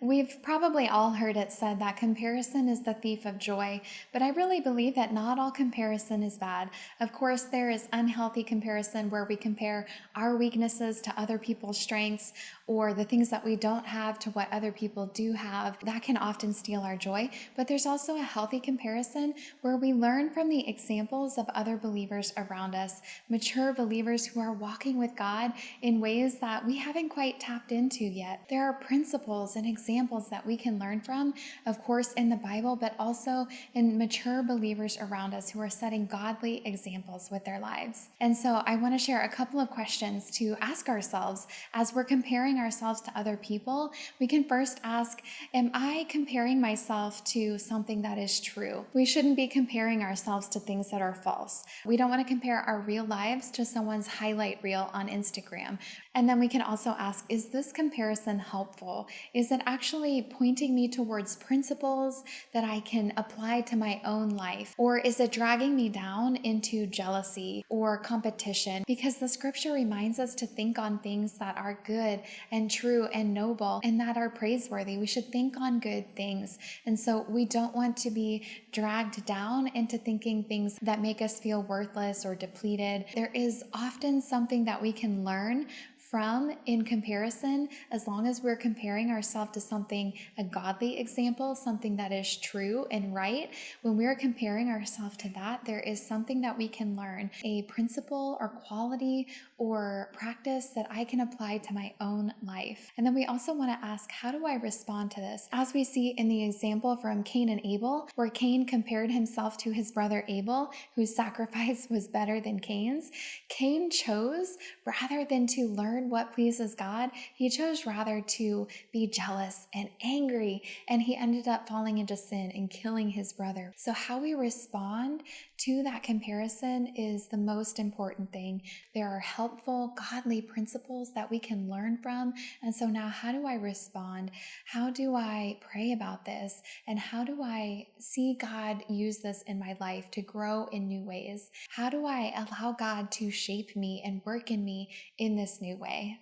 We've probably all heard it said that comparison is the thief of joy, but I really believe that not all comparison is bad. Of course, there is unhealthy comparison where we compare our weaknesses to other people's strengths or the things that we don't have to what other people do have. That can often steal our joy, but there's also a healthy comparison where we learn from the examples of other believers around us, mature believers who are walking with God in ways that we haven't quite tapped into yet. There are principles and examples that we can learn from, of course, in the Bible, but also in mature believers around us who are setting godly examples with their lives. And so I want to share a couple of questions to ask ourselves as we're comparing ourselves to other people. We can first ask, am I comparing myself to something that is true? We shouldn't be comparing ourselves to things that are false. We don't want to compare our real lives to someone's highlight reel on Instagram. And then we can also ask, is this comparison helpful? Is it actually pointing me towards principles that I can apply to my own life? Or is it dragging me down into jealousy or competition? Because the scripture reminds us to think on things that are good and true and noble and that are praiseworthy. We should think on good things. And so we don't want to be dragged down into thinking things that make us feel worthless or depleted. There is often something that we can learn from in comparison, as long as we're comparing ourselves to something, a godly example, something that is true and right. When we're comparing ourselves to that, there is something that we can learn, a principle or quality or practice that I can apply to my own life. And then we also want to ask, how do I respond to this? As we see in the example from Cain and Abel, where Cain compared himself to his brother Abel, whose sacrifice was better than Cain's, Cain chose, rather than to learn what pleases God, he chose rather to be jealous and angry, and he ended up falling into sin and killing his brother. So how we respond to that comparison is the most important thing. There are helpful, godly principles that we can learn from. And so now, how do I respond? How do I pray about this? And how do I see God use this in my life to grow in new ways? How do I allow God to shape me and work in me in this new way?